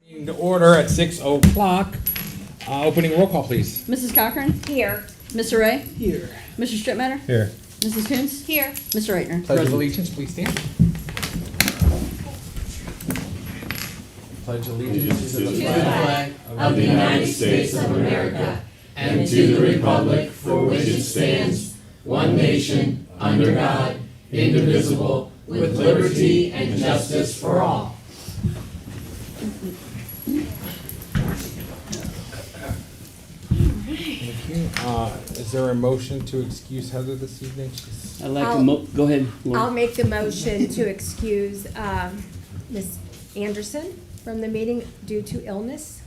To order at 6 o'clock. Opening roll call, please. Mrs. Cochran? Here. Mr. Ray? Here. Mr. Strittmatter? Here. Mrs. Coons? Here. Mr. Reitner? Pledge of allegiance, please stand. Pledge allegiance to the flag of the United States of America and to the republic for which it stands, one nation, under God, indivisible, with liberty and justice for all. Thank you. Is there a motion to excuse Heather this evening? She's- I'd like to go ahead, Lori. I'll make the motion to excuse Ms. Anderson from the meeting due to illness.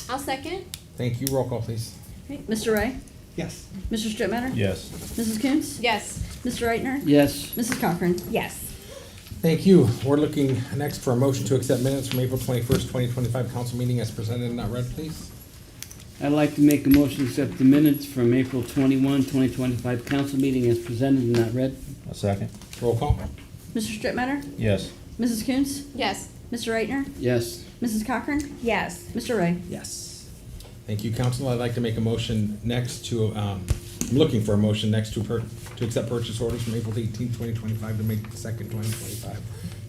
I'll second. Thank you. Roll call, please. Okay, Mr. Ray? Yes. Mr. Strittmatter? Yes. Mrs. Coons? Yes. Mr. Reitner? Yes. Mrs. Cochran? Yes. Thank you. We're looking next for a motion to accept minutes from April 21st, 2025 council meeting as presented and not read, please. I'd like to make a motion to accept the minutes from April 21, 2025 council meeting as presented and not read. A second. Roll call. Mr. Strittmatter? Yes. Mrs. Coons? Yes. Mr. Reitner? Yes. Mrs. Cochran? Yes. Mr. Ray? Yes. Thank you, council. I'd like to make a motion next to, I'm looking for a motion next to accept purchase orders from April 18th, 2025 to May 2nd, 2025,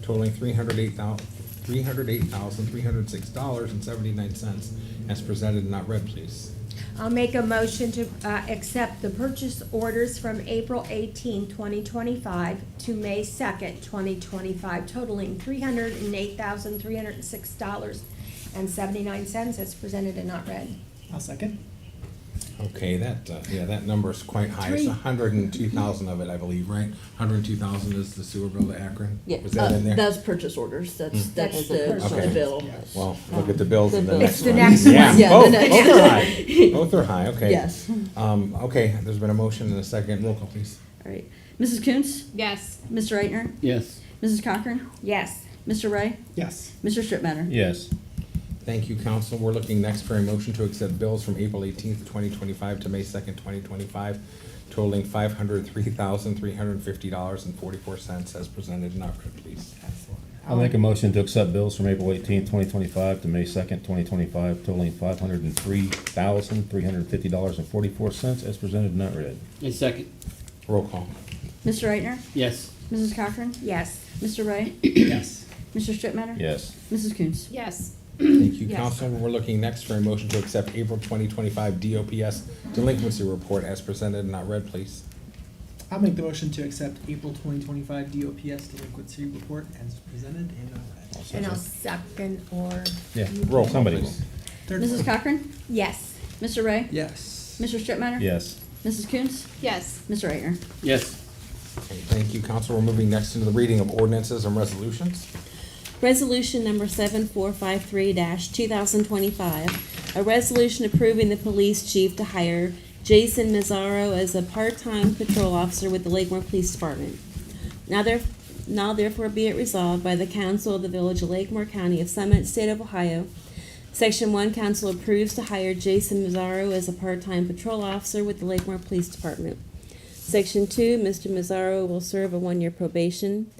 totaling $308,306.79 as presented and not read, please. I'll make a motion to accept the purchase orders from April 18, 2025 to May 2nd, 2025, totaling $308,306.79 as presented and not read. I'll second. Okay, that number is quite high. It's 102,000 of it, I believe, right? 102,000 is the sewer bill to Akron? Yeah, Was that in there? that's purchase orders. That's That's the the purchase orders. bill. Well, look at the bills The in the bill. next It's one. the next one. Yeah, both, the next both are one. high. Both are high, okay. Yes. Okay, there's been a motion and a second. Roll call, please. All right. Mrs. Coons? Yes. Mr. Reitner? Yes. Mrs. Cochran? Yes. Mr. Ray? Yes. Mr. Strittmatter? Yes. Thank you, council. We're looking next for a motion to accept bills from April 18th, 2025 to May 2nd, 2025, totaling $503,350.44 as presented and not read, please. I'll make a motion to accept bills from April 18th, 2025 to May 2nd, 2025, totaling $503,350.44 as presented and not read. A second. Roll call. Mr. Reitner? Yes. Mrs. Cochran? Yes. Mr. Ray? Yes. Mr. Strittmatter? Yes. Mrs. Coons? Yes. Thank you, Yes. council. We're looking next for a motion to accept April 2025 DOPS delinquency report as presented and not read, please. I'll make the motion to accept April 2025 DOPS delinquency report as presented and not read. And I'll second or. Yeah, Roll call, somebody please. will. Third Mrs. one. Cochran? Yes. Mr. Ray? Yes. Mr. Strittmatter? Yes. Mrs. Coons? Yes. Mr. Reitner? Yes. Okay, thank you, council. We're moving next into the reading of ordinances and resolutions. Resolution number 7453-2025, a resolution approving the police chief to hire Jason Mazzaro as a part-time patrol officer with the Lakemore Police Department. Now therefore be it resolved by the council of the Village of Lakemore, County of Summit, State of Ohio. Section 1, council approves to hire Jason Mazzaro as a part-time patrol officer with the Lakemore Police Department. Section 2, Mr. Mazzaro will serve a 1-year probation.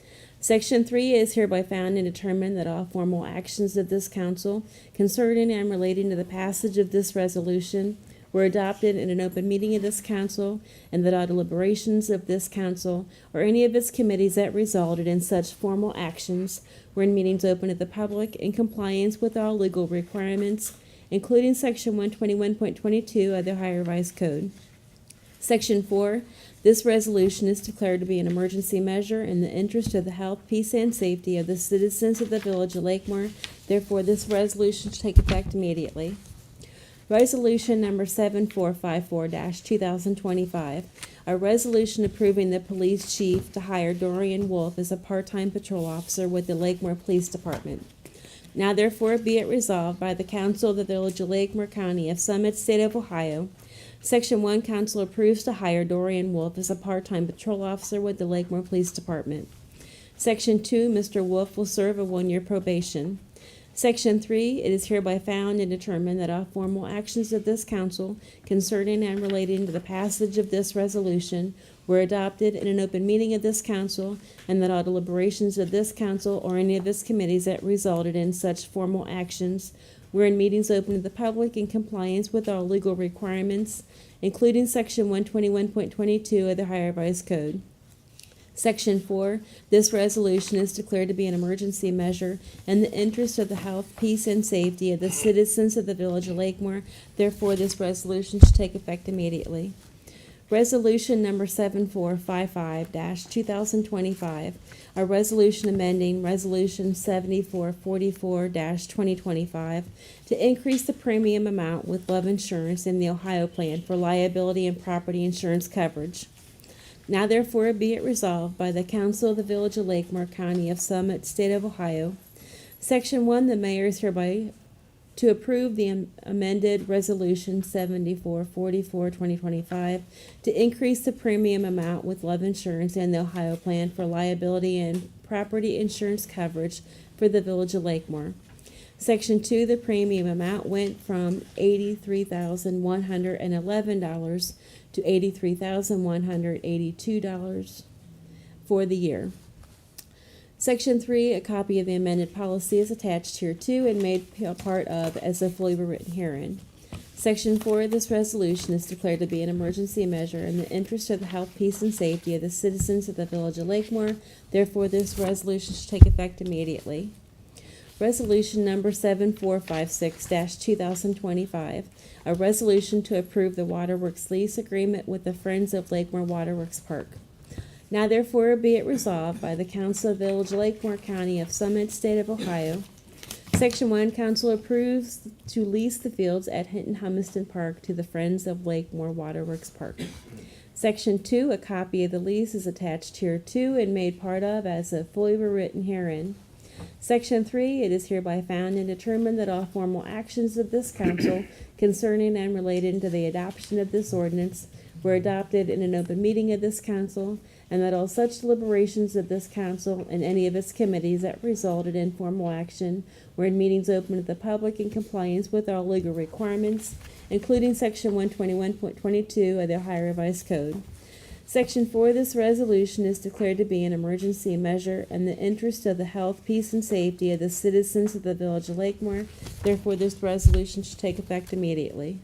Section 3 is hereby found and determined that all formal actions of this council concerning and relating to the passage of this resolution were adopted in an open meeting of this council, and that all deliberations of this council or any of its committees that resulted in such formal actions were in meetings open to the public in compliance with all legal requirements, including Section 121.22 of the Ohio Revised Code. Section 4, this resolution is declared to be an emergency measure in the interest of the health, peace, and safety of the citizens of the Village of Lakemore. Therefore, this resolution should take effect immediately. Resolution number 7454-2025, a resolution approving the police chief to hire Dorian Wolf as a part-time patrol officer with the Lakemore Police Department. Now therefore be it resolved by the council of the Village of Lakemore, County of Summit, State of Ohio. Section 1, council approves to hire Dorian Wolf as a part-time patrol officer with the Lakemore Police Department. Section 2, Mr. Wolf will serve a 1-year probation. Section 3, it is hereby found and determined that all formal actions of this council concerning and relating to the passage of this resolution were adopted in an open meeting of this council, and that all deliberations of this council or any of its committees that resulted in such formal actions wherein meetings open to the public in compliance with all legal requirements, including Section 121.22 of the Ohio Revised Code. Section 4, this resolution is declared to be an emergency measure in the interest of the health, peace, and safety of the citizens of the Village of Lakemore. Therefore, this resolution should take effect immediately. Resolution number 7455-2025, a resolution amending Resolution 7444-2025 to increase the premium amount with Love Insurance in the Ohio Plan for liability and property insurance coverage. Now therefore be it resolved by the Council of the Village of Lakemore, County of Summit, State of Ohio. Section 1, the mayor is hereby to approve the amended Resolution 7444-2025 to increase the premium amount with Love Insurance and the Ohio Plan for liability and property insurance coverage for the Village of Lakemore. Section 2, the premium amount went from $83,111 to $83,182 for the year. Section 3, a copy of the amended policy is attached here too and made part of as a fully written herein. Section 4, this resolution is declared to be an emergency measure in the interest of the health, peace, and safety of the citizens of the Village of Lakemore. Therefore, this resolution should take effect immediately. Resolution number 7456-2025, a resolution to approve the Waterworks lease agreement with the Friends of Lakemore Waterworks Park. Now therefore be it resolved by the Council of the Village of Lakemore, County of Summit, State of Ohio. Section 1, Council approves to lease the fields at Hinton Hummiston Park to the Friends of Lakemore Waterworks Park. Section 2, a copy of the lease is attached here too and made part of as a fully written herein. Section 3, it is hereby found and determined that all formal actions of this council concerning and related to the adoption of this ordinance were adopted in an open meeting of this council, and that all such deliberations of this council and any of its committees that resulted in formal action were in meetings open to the public in compliance with all legal requirements, including Section 121.22 of the Ohio Revised Code. Section 4, this resolution is declared to be an emergency measure in the interest of the health, peace, and safety of the citizens of the Village of Lakemore. Therefore, this resolution should take effect immediately.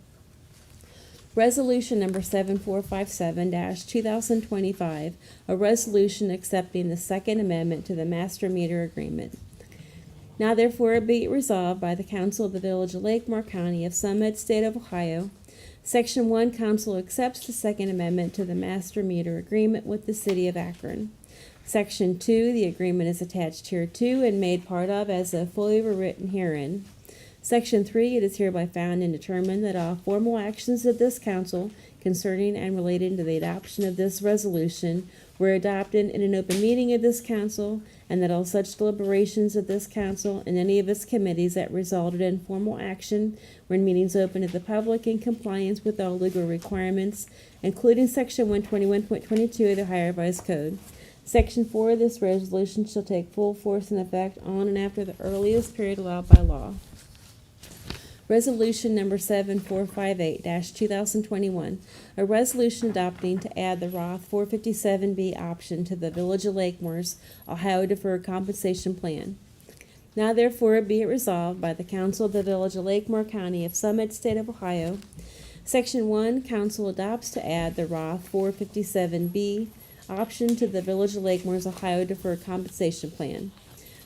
Resolution number 7457-2025, a resolution accepting the Second Amendment to the Master Meter Agreement. Now therefore be it resolved by the Council of the Village of Lakemore, County of Summit, State of Ohio. Section 1, Council accepts the Second Amendment to the Master Meter Agreement with the City of Akron. Section 2, the agreement is attached here too and made part of as a fully written herein. Section 3, it is hereby found and determined that all formal actions of this council concerning and relating to the adoption of this resolution were adopted in an open meeting of this council, and that all such deliberations of this council and any of its committees that resulted in formal action were in meetings open to the public in compliance with all legal requirements, including Section 121.22 of the Ohio Revised Code. Section 4, this resolution shall take full force and effect on and after the earliest period allowed by law. Resolution number 7458-2021, a resolution adopting to add the Roth 457B option to the Village of Lakemore's Ohio Deferred Compensation Plan. Now therefore be it resolved by the Council of the Village of Lakemore, County of Summit, State of Ohio. Section 1, Council adopts to add the Roth 457B option to the Village of Lakemore's Ohio Deferred Compensation Plan.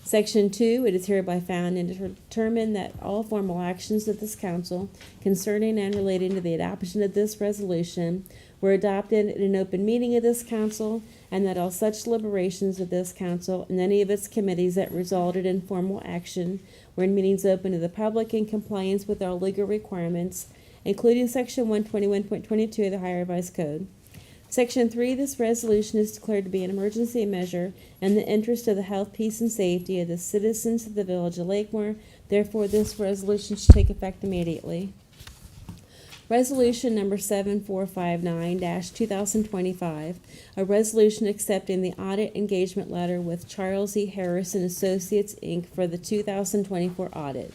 Section 2, it is hereby found and determined that all formal actions of this council concerning and relating to the adoption of this resolution were adopted in an open meeting of this council, and that all such deliberations of this council and any of its committees that resulted in formal action were in meetings open to the public in compliance with all legal requirements, including Section 121.22 of the Ohio Revised Code. Section 3, this resolution is declared to be an emergency measure in the interest of the health, peace, and safety of the citizens of the Village of Lakemore. Therefore, this resolution should take effect immediately. Resolution number 7459-2025, a resolution accepting the audit engagement letter with Charles E. Harris and Associates, Inc. for the 2024 audit.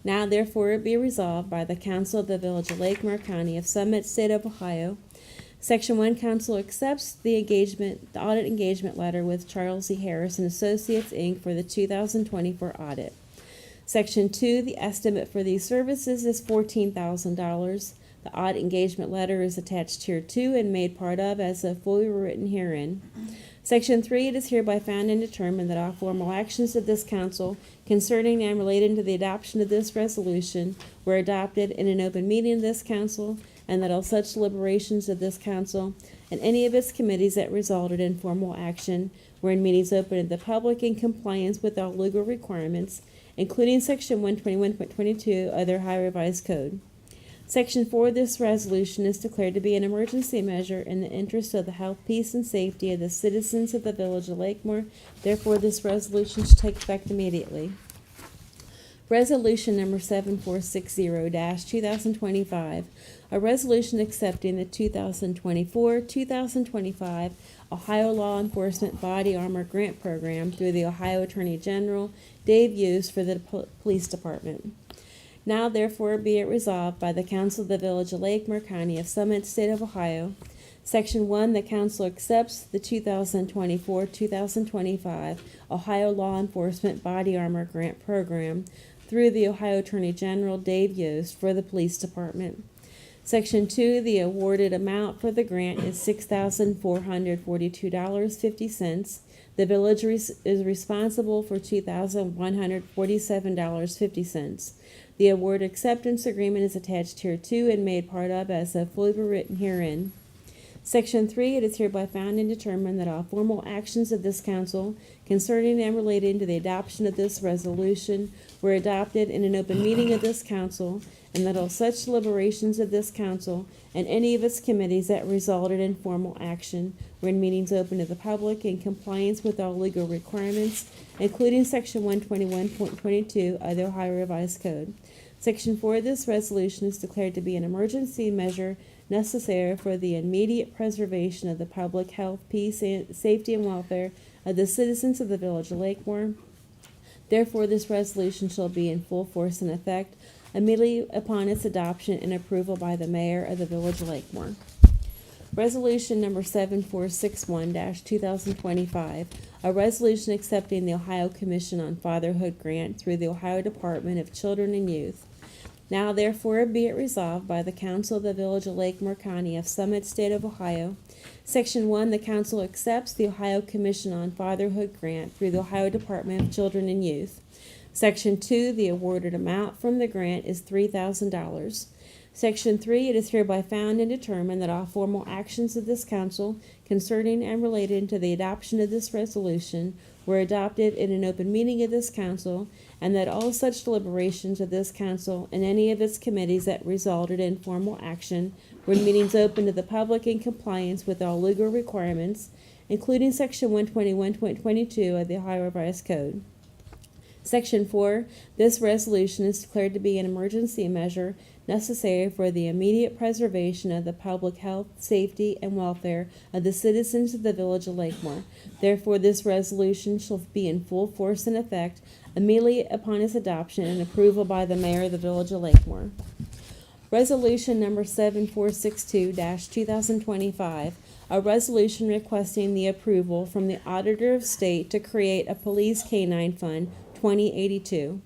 Now, therefore, it be resolved by the Council of the Village of Lakemore, County of Summit, State of Ohio. Section 1, Council accepts the audit engagement letter with Charles E. Harris and Associates, Inc. for the 2024 audit. Section 2, the estimate for these services is $14,000. The odd engagement letter is attached here 2 and made part of as a fully written herein. Section 3, it is hereby found and determined that all formal actions of this council concerning and relating to the adoption of this resolution were adopted in an open meeting of this council, and that all such deliberations of this council and any of its committees that resulted in formal action were in meetings open to the public in compliance with all legal requirements, including Section 121.22 of the Ohio Revised Code. Section 4 of this resolution is declared to be an emergency measure in the interest of the health, peace, and safety of the citizens of the village of Lakemore. Therefore, this resolution should take effect immediately. Resolution number 7460-2025, a resolution accepting the 2024-2025 Ohio Law Enforcement Body Armor Grant Program through the Ohio Attorney General Dave Hughes for the Police Department. Now therefore be it resolved by the Council of the Village of Lakemore, County of Summit, State of Ohio. Section 1, the Council accepts the 2024-2025 Ohio Law Enforcement Body Armor Grant Program through the Ohio Attorney General Dave Yost for the Police Department. Section 2, the awarded amount for the grant is $6,442.50. The village is responsible for $2,147.50. The award acceptance agreement is attached here too and made part of as a fully written herein. Section 3, it is hereby found and determined that all formal actions of this council concerning and relating to the adoption of this resolution were adopted in an open meeting of this council, and that all such deliberations of this council and any of its committees that resulted in formal action were in meetings open to the public in compliance with all legal requirements, including Section 121.22 of the Ohio Revised Code. Section 4 of this resolution is declared to be an emergency measure necessary for the immediate preservation of the public health, peace, and safety, and welfare of the citizens of the village of Lakemore. Therefore, this resolution shall be in full force and effect immediately upon its adoption and approval by the mayor of the village of Lakemore. Resolution number 7461-2025, a resolution accepting the Ohio Commission on Fatherhood grant through the Ohio Department of Children and Youth. Now therefore be it resolved by the Council of the Village of Lakemore, County of Summit, State of Ohio. Section 1, the Council accepts the Ohio Commission on Fatherhood grant through the Ohio Department of Children and Youth. Section 2, the awarded amount from the grant is $3,000. Section 3, it is hereby found and determined that all formal actions of this council concerning and related to the adoption of this resolution were adopted in an open meeting of this council, and that all such deliberations of this council and any of its committees that resulted in formal action were in meetings open to the public in compliance with all legal requirements, including Section 121.22 of the Ohio Revised Code. Section 4, this resolution is declared to be an emergency measure necessary for the immediate preservation of the public health, safety, and welfare of the citizens of the village of Lakemore. Therefore, this resolution shall be in full force and effect immediately upon its adoption and approval by the mayor of the village of Lakemore. Resolution number 7462-2025, a resolution requesting the approval from the Auditor of State to create a Police Canine Fund 2082.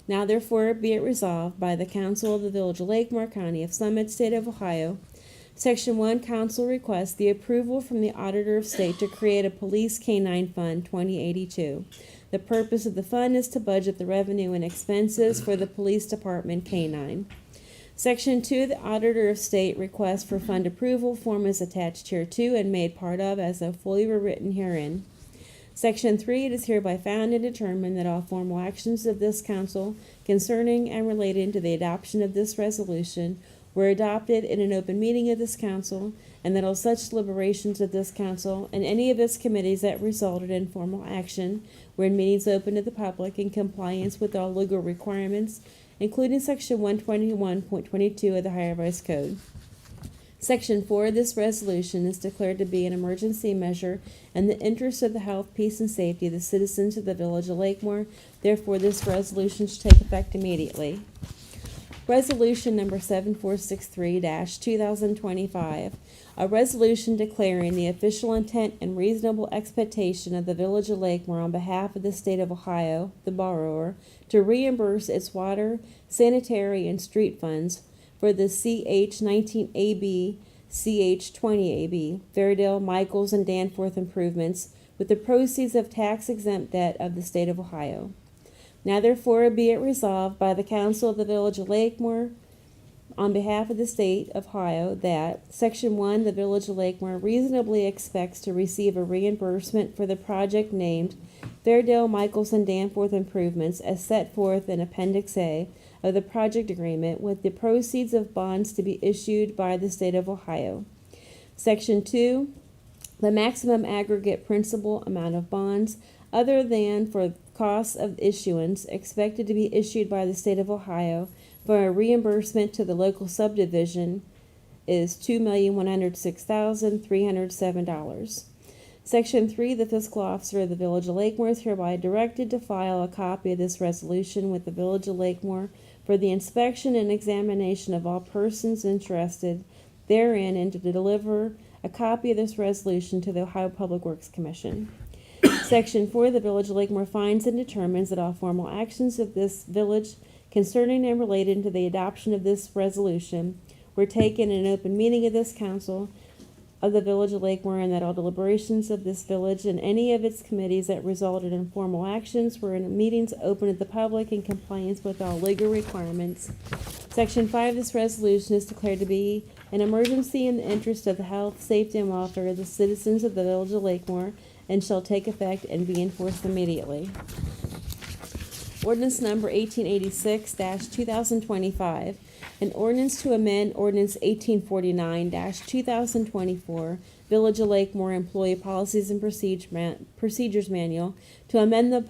Now therefore be it resolved by the Council of the Village of Lakemore, County of Summit, State of Ohio. Section 1, Council requests the approval from the Auditor of State to create a Police Canine Fund 2082. The purpose of the fund is to budget the revenue and expenses for the Police Department Canine. Section 2, the Auditor of State requests for fund approval form is attached here too and made part of as a fully written herein. Section 3, it is hereby found and determined that all formal actions of this council concerning and relating to the adoption of this resolution were adopted in an open meeting of this council, and that all such deliberations of this council and any of its committees that resulted in formal action were in meetings open to the public in compliance with all legal requirements, including Section 121.22 of the Ohio Revised Code. Section 4 of this resolution is declared to be an emergency measure in the interest of the health, peace, and safety of the citizens of the village of Lakemore. Therefore, this resolution should take effect immediately. Resolution number 7463-2025, a resolution declaring the official intent and reasonable expectation of the Village of Lakemore on behalf of the state of Ohio, the borrower, to reimburse its water, sanitary, and street funds for the CH-19AB, CH-20AB, Fairdale, Michaels, and Danforth improvements with the proceeds of tax-exempt debt of the state of Ohio. Now therefore be it resolved by the Council of the Village of Lakemore on behalf of the state of Ohio that Section 1, the Village of Lakemore reasonably expects to receive a reimbursement for the project named Fairdale, Michaels, and Danforth improvements as set forth in Appendix A of the project agreement with the proceeds of bonds to be issued by the state of Ohio. Section 2, the maximum aggregate principal amount of bonds other than for costs of issuance expected to be issued by the state of Ohio for a reimbursement to the local subdivision is $2,106,307. Section 3, the fiscal officer of the Village of Lakemore is hereby directed to file a copy of this resolution with the Village of Lakemore for the inspection and examination of all persons interested therein and to deliver a copy of this resolution to the Ohio Public Works Commission. Section 4, the Village of Lakemore finds and determines that all formal actions of this village concerning and related to the adoption of this resolution were taken in an open meeting of this council of the Village of Lakemore, and that all deliberations of this village and any of its committees that resulted in formal actions were in meetings open to the public in compliance with all legal requirements. Section 5, this resolution is declared to be an emergency in the interest of the health, safety, and welfare of the citizens of the Village of Lakemore and shall take effect and be enforced immediately. Ordinance number 1886-2025, an ordinance to amend ordinance 1849-2024, Village of Lakemore Employee Policies and Procedures Manual, to amend the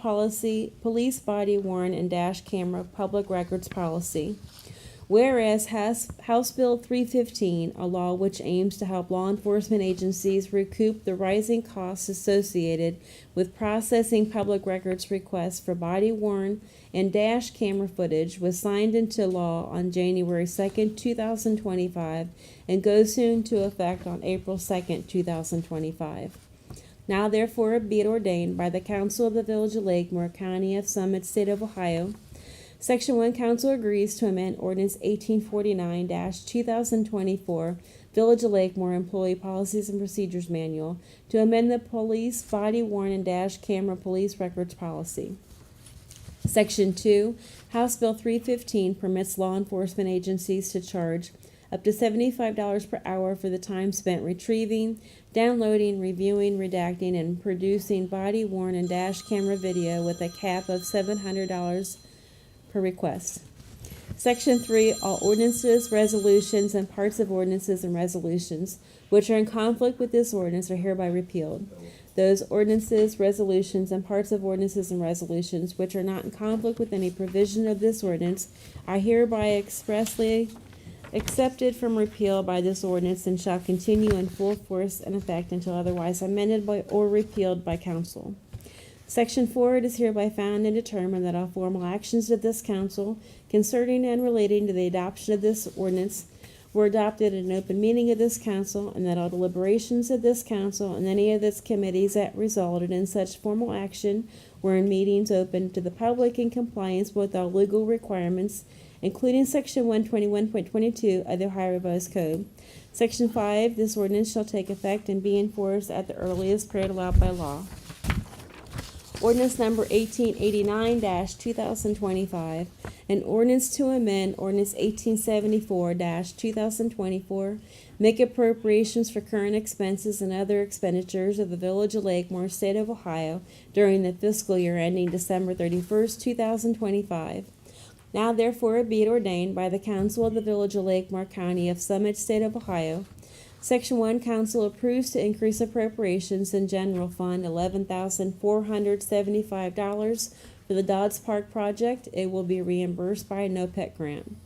police body worn and dash camera public records policy. Whereas House Bill 315, a law which aims to help law enforcement agencies recoup the rising costs associated with processing public records requests for body-worn and dash camera footage, was signed into law on January 2nd, 2025, and goes into effect on April 2nd, 2025. Now therefore be it ordained by the Council of the Village of Lakemore, County of Summit, State of Ohio. Section 1, Council agrees to amend Ordinance 1849-2024, Village of Lakemore Employee Policies and Procedures Manual, to amend the police body-worn and dash camera police records policy. Section 2, House Bill 315 permits law enforcement agencies to charge up to $75 per hour for the time spent retrieving, downloading, reviewing, redacting, and producing body-worn and dash camera video with a cap of $700 per request. Section 3, all ordinances, resolutions, and parts of ordinances and resolutions which are in conflict with this ordinance are hereby repealed. Those ordinances, resolutions, and parts of ordinances and resolutions which are not in conflict with any provision of this ordinance are hereby expressly accepted from repeal by this ordinance and shall continue in full force and effect until otherwise amended by or repealed by council. Section 4, it is hereby found and determined that all formal actions of this council concerning and relating to the adoption of this ordinance were adopted in an open meeting of this council, and that all deliberations of this council and any of its committees that resulted in such formal action were in meetings open to the public in compliance with all legal requirements, including Section 121.22 of the Ohio Revised Code. Section 5, this ordinance shall take effect and be enforced at the earliest period allowed by law. Ordinance number 1889-2025, an ordinance to amend ordinance 1874-2024, make appropriations for current expenses and other expenditures of the Village of Lakemore, State of Ohio, during the fiscal year ending December 31st, 2025. Now therefore be it ordained by the Council of the Village of Lakemore, County of Summit, State of Ohio. Section 1, Council approves to increase appropriations in General Fund $11,475 for the Dodds Park project. It will be reimbursed by a no-pet grant.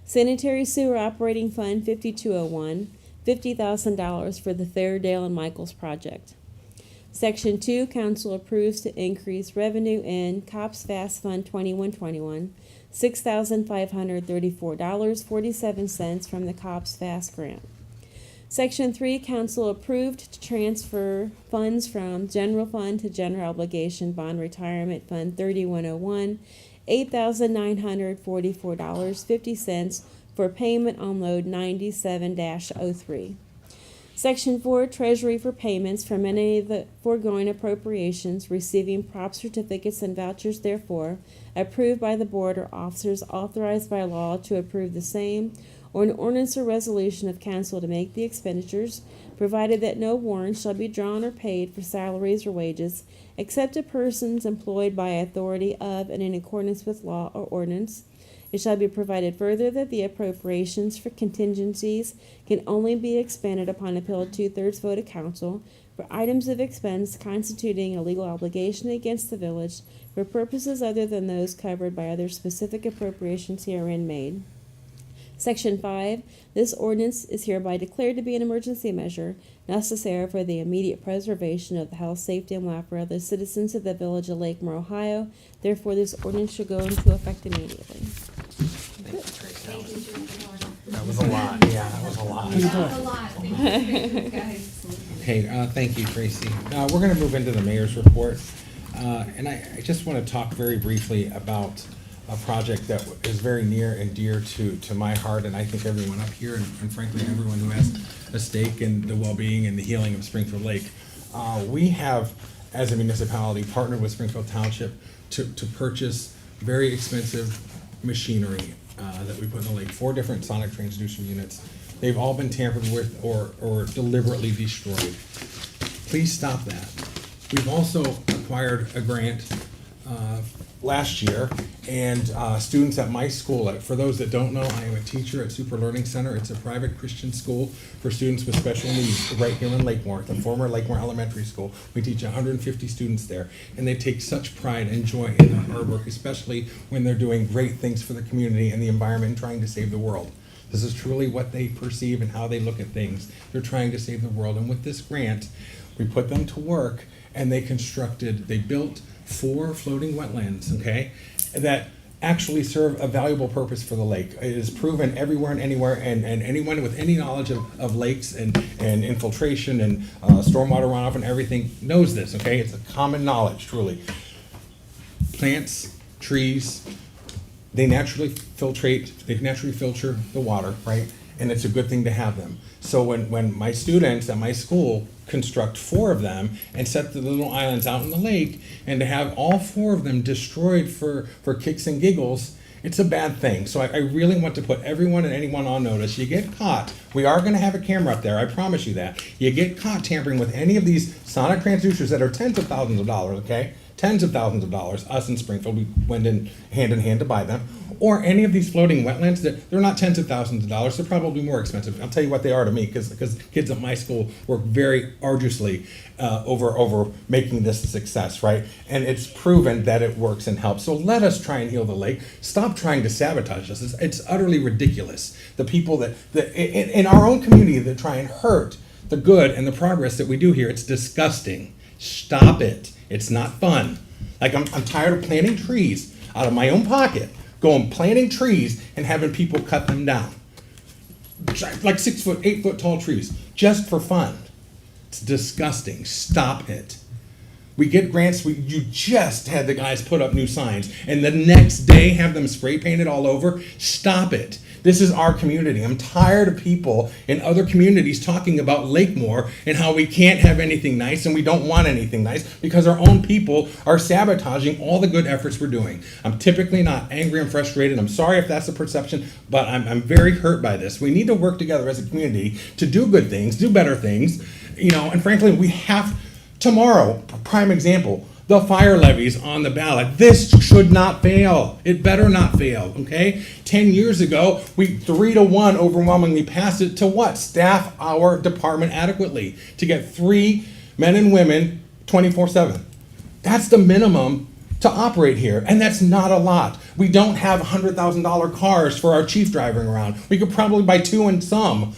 Sanitary Sewer Operating Fund 5201, $50,000 for the Fairdale and Michaels project. Section 2, Council approves to increase revenue in COPS Fast Fund 2121, $6,534.47 from the COPS Fast Grant. Section 3, council approved to transfer funds from general fund to general obligation bond retirement fund 3101, $8,944.50 for payment on load 97-03. Section 4, Treasury for payments from any of the foregoing appropriations, receiving prop certificates and vouchers therefore, approved by the board or officers authorized by law to approve the same, or an ordinance or resolution of council to make the expenditures, provided that no warrant shall be drawn or paid for salaries or wages, except to persons employed by authority of and in accordance with law or ordinance. It shall be provided further that the appropriations for contingencies can only be expended upon appeal of 2/3 vote of council for items of expense constituting a legal obligation against the village for purposes other than those covered by other specific appropriations herein made. Section 5, this ordinance is hereby declared to be an emergency measure necessary for the immediate preservation of the health, safety, and welfare of the citizens of the village of Lakemore, Ohio. Therefore, this ordinance should go into effect immediately. That was a lot, yeah, that was a lot. Okay, thank you, Tracy. We're gonna move into the mayor's report. And I just wanna talk very briefly about a project that is very near and dear to my heart, and I think everyone up here, and frankly, everyone who has a stake in the well-being and the healing of Springfield Lake. We have, as a municipality, partnered with Springfield Township to purchase very expensive machinery that we put in the lake, 4 different sonic transducer units. They've all been tampered with or deliberately destroyed. Please stop that. We've also acquired a grant last year, and students at my school, for those that don't know, I am a teacher at Super Learning Center. It's a private Christian school for students with special needs right here in Lakemore, the former Lakemore Elementary School. We teach 150 students there, and they take such pride and joy in their hard work, especially when they're doing great things for the community and the environment and trying to save the world. This is truly what they perceive and how they look at things. They're trying to save the world, and with this grant, we put them to work, and they built 4 floating wetlands, okay, that actually serve a valuable purpose for the lake. It is proven everywhere and anywhere, and anyone with any knowledge of lakes and infiltration and stormwater runoff and everything knows this, okay? It's a common knowledge, truly. Plants, trees, they naturally filter the water, right? And it's a good thing to have them. So when my students at my school construct 4 of them and set the little islands out in the lake, and to have all 4 of them destroyed for kicks and giggles, it's a bad thing. So I really want to put everyone and anyone on notice. You get caught, we are gonna have a camera up there, I promise you that. You get caught tampering with any of these sonic transducers that are tens of thousands of dollars, okay? Tens of thousands of dollars. Us in Springfield, we went in hand to buy them. Or any of these floating wetlands, that they're not tens of thousands of dollars, they're probably more expensive. I'll tell you what they are to me, because kids at my school work very arduously over making this a success, right? And it's proven that it works and helps. So let us try and heal the lake. Stop trying to sabotage us. It's utterly ridiculous. The people that in our own community that try and hurt the good and the progress that we do here, it's disgusting. Stop it. It's not fun. Like, I'm tired of planting trees out of my own pocket, going planting trees and having people cut them down. Like 6 foot, 8 foot tall trees, just for fun. It's disgusting. Stop it. We get grants, you just had the guys put up new signs, and the next day have them spray painted all over. Stop it. This is our community. I'm tired of people in other communities talking about Lakemore and how we can't have anything nice and we don't want anything nice because our own people are sabotaging all the good efforts we're doing. I'm typically not angry and frustrated. I'm sorry if that's the perception, but I'm very hurt by this. We need to work together as a community to do good things, do better things, and frankly, we have tomorrow, prime example, the fire levies on the ballot. This should not fail. It better not fail, okay? 10 years ago, we 3-1 overwhelmingly passed it to what? Staff our department adequately, to get 3 men and women 24/7. That's the minimum to operate here, and that's not a lot. We don't have $100,000 cars for our chief driving around. We could probably buy 2 and some.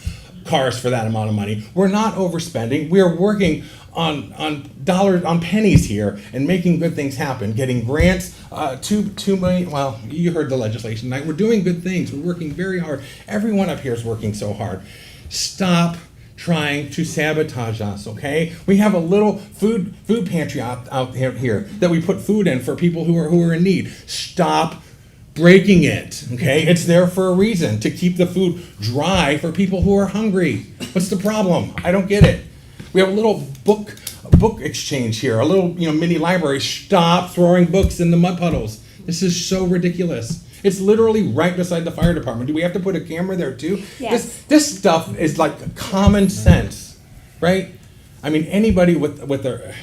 cars for that amount of money. We're not overspending. We are working on dollars, on pennies here, and making good things happen. Getting grants, 2 million. Well, you heard the legislation tonight. We're doing good things. We're working very hard. Everyone up here is working so hard. Stop trying to sabotage us, okay? We have a little food pantry out here that we put food in for people who are in need. Stop breaking it, okay? It's there for a reason, to keep the food dry for people who are hungry. What's the problem? I don't get it. We have a little book exchange here, a little mini library. Stop throwing books in the mud puddles. This is so ridiculous. It's literally right beside the fire department. Do we have to put a camera there too? Yes. This stuff is like common sense, right? I mean, anybody with their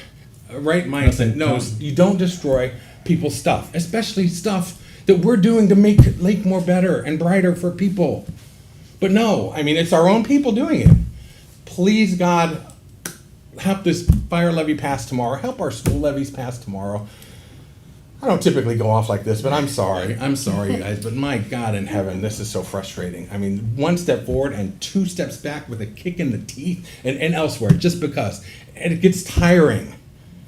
right mindset knows you don't destroy people's stuff, especially stuff that we're doing to make Lakemore better and brighter for people. But no, I mean, it's our own people doing it. Please, God, help this fire levy pass tomorrow. Help our school levies pass tomorrow. I don't typically go off like this, but I'm sorry. I'm sorry, you guys, but my God in heaven, this is so frustrating. I mean, 1 step forward and 2 steps back with a kick in the teeth and elsewhere, just because. And it gets tiring.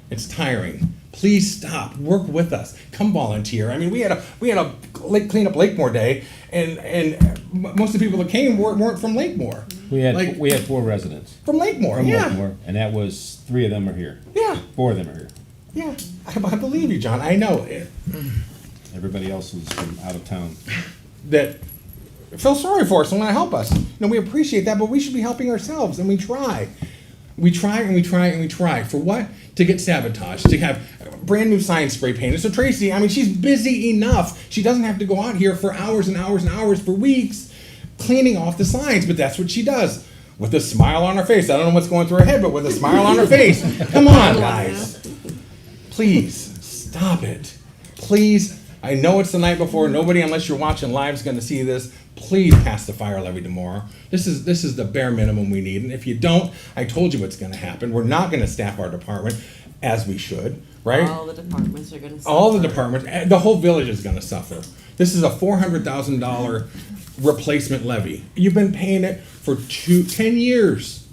It's tiring. Please stop. Work with us. Come volunteer. I mean, we had a clean up Lakemore day, and most of the people that came weren't from Lakemore. We had 4 residents From Lakemore, from yeah. Lakemore, and that was 3 of them are here. Yeah, 4 of them are here. yeah. I believe you, John. I know Everybody else is from out of town. that feel sorry for us and want to help us. We appreciate that, but we should be helping ourselves, and we try. We try and we try and we try. For what? To get sabotaged, to have brand new signs spray painted. So Tracy, I mean, she's busy enough. She doesn't have to go out here for hours and hours and hours for weeks cleaning off the signs, but that's what she does. With a smile on her face. I don't know what's going through her head, but with a smile on her face. Come on, guys. Please, stop it. Please, I know it's the night before. Nobody, unless you're watching live, is going to see this. Please pass the fire levy tomorrow. This is the bare minimum we need. And if you don't, I told you what's going to happen. We're not going to staff our department as we should, right? All the departments are gonna suffer. All the departments, the whole village is going to suffer. This is a $400,000 replacement levy. You've been paying it for 10 years.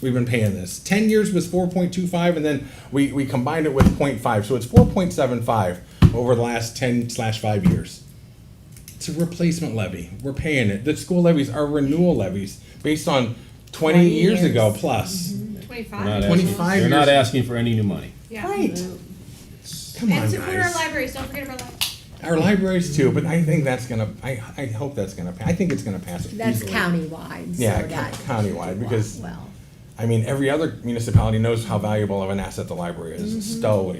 We've been paying this. 10 years was 4.25, and then we combined it with 0.5, so it's 4.75 over the last 10/5 years. It's a replacement levy. We're paying it. The school levies are renewal levies based on 20 years ago plus. 25. 25 They're not years. asking for any new money. Yeah. Right. Come on, And support our guys. libraries, don't forget about that. Our libraries too, but I think that's gonna, I hope that's gonna, I think it's gonna pass. That's easily. countywide, so Yeah, that. countywide, because, Well, I mean, every other municipality knows how valuable of an asset the library is. Stowe,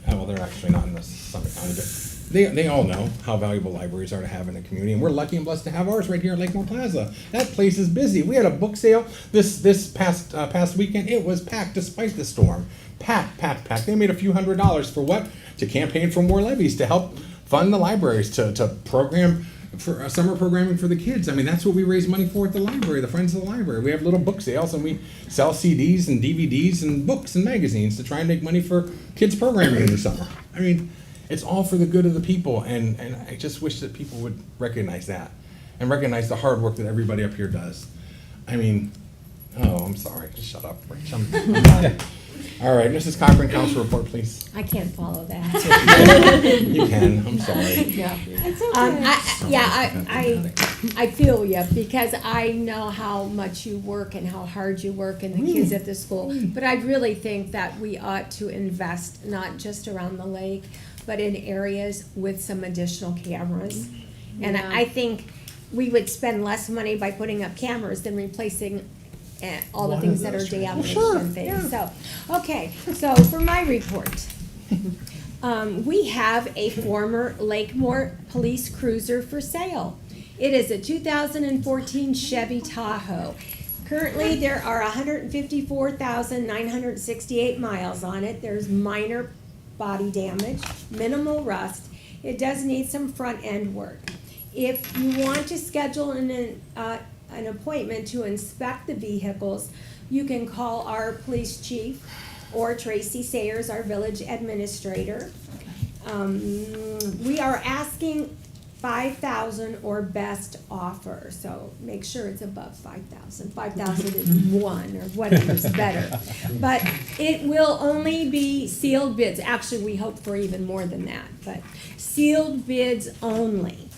well, they're actually not in the Summit County, but they all know how valuable libraries are to have in a community, and we're lucky and blessed to have ours right here at Lakemore Plaza. That place is busy. We had a book sale this past weekend. It was packed despite the storm. Packed. They made a few $100s for what? To campaign for more levies, to help fund the libraries, to program for summer programming for the kids. I mean, that's what we raise money for at the library, the Friends of the Library. We have little book sales, and we sell CDs and DVDs and books and magazines to try and make money for kids programming in the summer. I mean, it's all for the good of the people, and I just wish that people would recognize that and recognize the hard work that everybody up here does. I mean, oh, I'm sorry. Just shut up, Rich. I'm done. All right, Mrs. Cochran, council report, please. I can't follow that. You can, I'm sorry. Yeah. I feel you, because I know how much you work and how hard you work and the kids at the school. But I really think that we ought to invest not just around the lake, but in areas with some additional cameras. And I think we would spend less money by putting up cameras than replacing all the things that are damaged and things. So, okay, so for my report. We have a former Lakemore police cruiser for sale. It is a 2014 Chevy Tahoe. Currently, there are 154,968 miles on it. There's minor body damage, minimal rust. It does need some front end work. If you want to schedule an appointment to inspect the vehicles, you can call our police chief or Tracy Sayers, our village administrator. We are asking 5,000 or best offer, so make sure it's above 5,000. 5,000 is one, or whatever's better. But it will only be sealed bids. Actually, we hope for even more than that, but sealed bids only.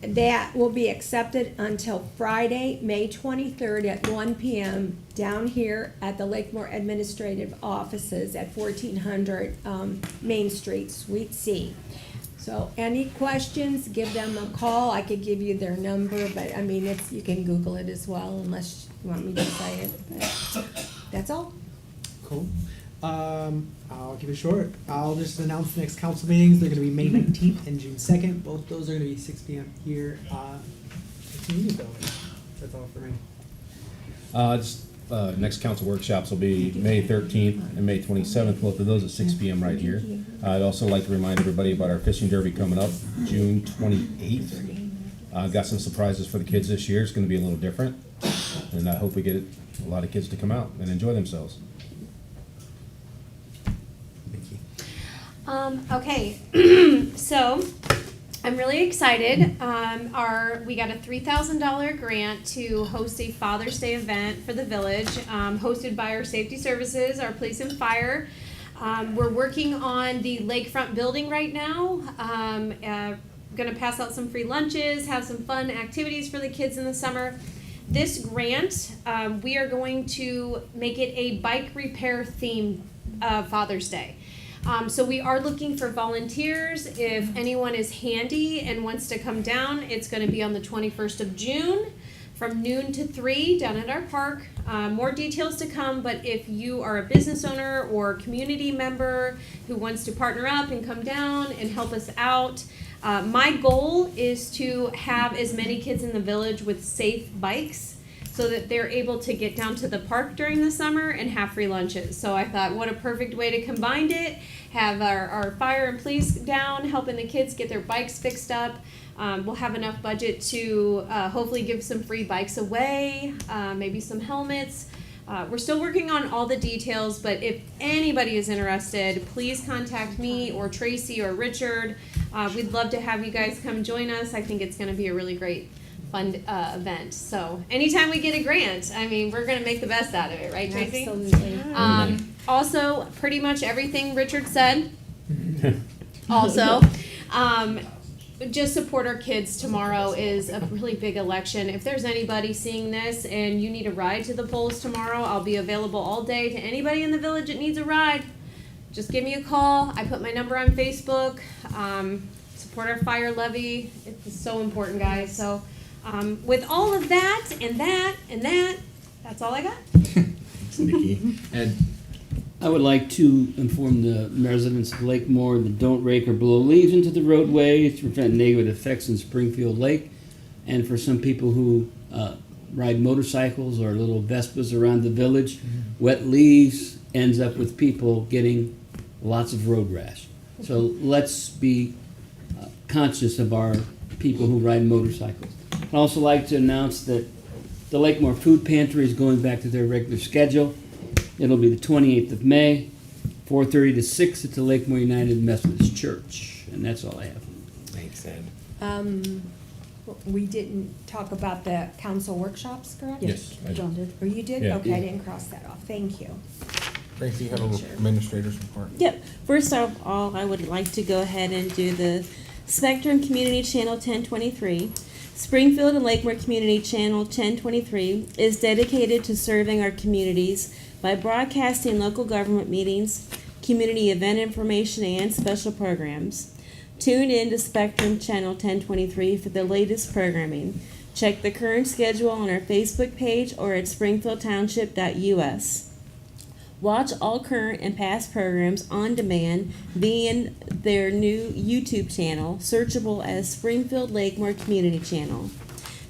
That will be accepted until Friday, May 23rd at 1 p.m. down here at the Lakemore Administrative Offices at 1400 Main Street, Suite C. So any questions, give them a call. I could give you their number, but I mean, you can Google it as well unless you want me to say it. But that's all. Cool. I'll keep it short. I'll just announce the next council meetings. They're gonna be May 19th and June 2nd. Both those are gonna be 6 p.m. here, at the community building. That's all for me. Next council workshops will be May 13th and May 27th, both of those at 6 p.m. right here. I'd also like to remind everybody about our fishing derby coming up June 28th. I've got some surprises for the kids this year. It's going to be a little different, and I hope we get a lot of kids to come out and enjoy themselves. Okay, so I'm really excited. We got a $3,000 grant to host a Father's Day event for the village, hosted by our safety services, our police and fire. We're working on the lakefront building right now. Gonna pass out some free lunches, have some fun activities for the kids in the summer. This grant, we are going to make it a bike repair theme Father's Day. So we are looking for volunteers. If anyone is handy and wants to come down, it's going to be on the 21st of June from noon to 3 down at our park. More details to come, but if you are a business owner or community member who wants to partner up and come down and help us out, my goal is to have as many kids in the village with safe bikes so that they're able to get down to the park during the summer and have free lunches. So I thought, what a perfect way to combine it. Have our fire and police down helping the kids get their bikes fixed up. We'll have enough budget to hopefully give some free bikes away, maybe some helmets. We're still working on all the details, but if anybody is interested, please contact me or Tracy or Richard. We'd love to have you guys come join us. I think it's gonna be a really great fun event. So anytime we get a grant, I mean, we're gonna make the best out of it, right, Tracy? Absolutely. Also, pretty much everything Richard said. Also, just support our kids. Tomorrow is a really big election. If there's anybody seeing this and you need a ride to the polls tomorrow, I'll be available all day to anybody in the village that needs a ride. Just give me a call. I put my number on Facebook. Support our fire levy. It's so important, guys. So with all of that and that and that, that's all I got. Nikki. Ed? I would like to inform the residents of Lakemore that don't rake or blow leaves into the roadway to prevent negative effects in Springfield Lake. And for some people who ride motorcycles or little Vespas around the village, wet leaves ends up with people getting lots of road rash. So let's be conscious of our people who ride motorcycles. I'd also like to announce that the Lakemore Food Pantry is going back to their regular schedule. It'll be the 28th of May, 4:30 to 6 at the Lakemore United Methodist Church. And that's all I have. Thanks, Ed. We didn't talk about the council workshops, correct? Yes, I did. John did. Or you did? Yeah. Okay, I didn't cross that off. Thank you. Tracy, you have an administrator's report. Yep. First of all, I would like to go ahead and do the Spectrum Community Channel 1023. Springfield and Lakemore Community Channel 1023 is dedicated to serving our communities by broadcasting local government meetings, community event information, and special programs. Tune in to Spectrum Channel 1023 for the latest programming. Check the current schedule on our Facebook page or at springfieldtownship.us. Watch all current and past programs on demand via their new YouTube channel, searchable as Springfield Lakemore Community Channel.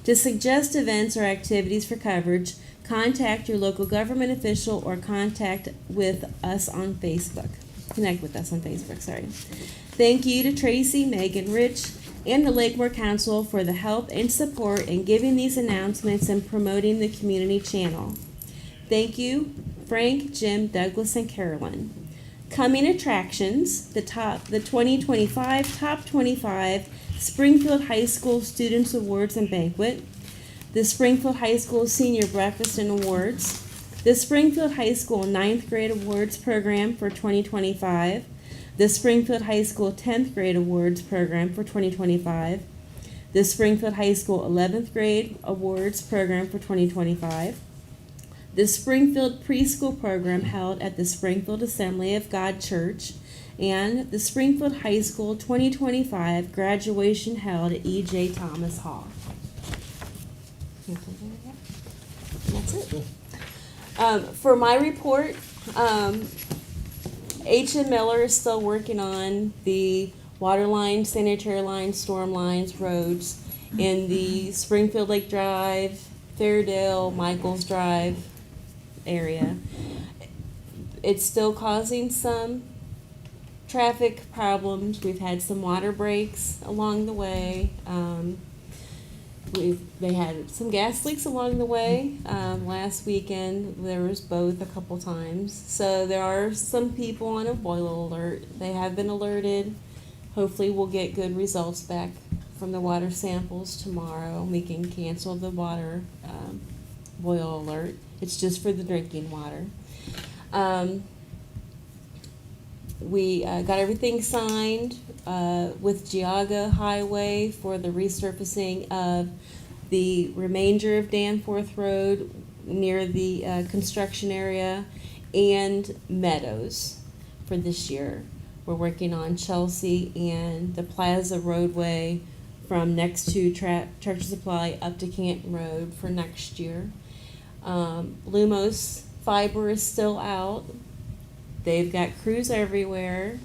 To suggest events or activities for coverage, contact your local government official or connect with us on Facebook. Thank you to Tracy, Megan, Rich, and the Lakemore Council for the help and support in giving these announcements and promoting the community channel. Thank you, Frank, Jim, Douglas, and Carolyn. Coming attractions, the 2025 Top 25 Springfield High School Students Awards and Banquet, the Springfield High School Senior Breakfast and Awards, the Springfield High School 9th Grade Awards Program for 2025, the Springfield High School 10th Grade Awards Program for 2025, the Springfield High School 11th Grade Awards Program for 2025, the Springfield Preschool Program held at the Springfield Assembly of God Church, and the Springfield High School 2025 graduation held at E.J. Thomas Hall. That's it. For my report, H.M. Miller is still working on the water lines, sanitary lines, storm lines, roads in the Springfield Lake Drive, Fairdale, Michaels Drive area. It's still causing some traffic problems. We've had some water breaks along the way. They had some gas leaks along the way. Last weekend there was both a couple times. So there are some people on a boil alert. They have been alerted. Hopefully we'll get good results back from the water samples tomorrow. We can cancel the water boil alert. It's just for the drinking water. We got everything signed with Geauga Highway for the resurfacing of the remainder of Danforth Road near the construction area and Meadows for this year. We're working on Chelsea and the Plaza roadway from next to Tractor Supply up to Canton Road for next year. Lumos fiber is still out. They've got crews everywhere.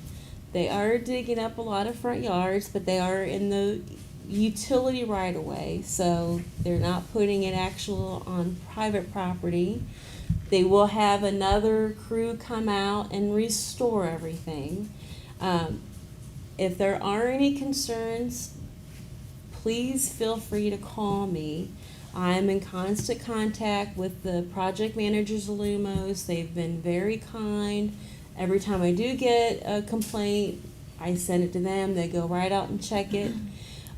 They are digging up a lot of front yards, but they are in the utility right of way, so they're not putting it actual on private property. They will have another crew come out and restore everything. If there are any concerns, please feel free to call me. I'm in constant contact with the project managers of Lumos. They've been very kind. Every time I do get a complaint, I send it to them. They go right out and check it.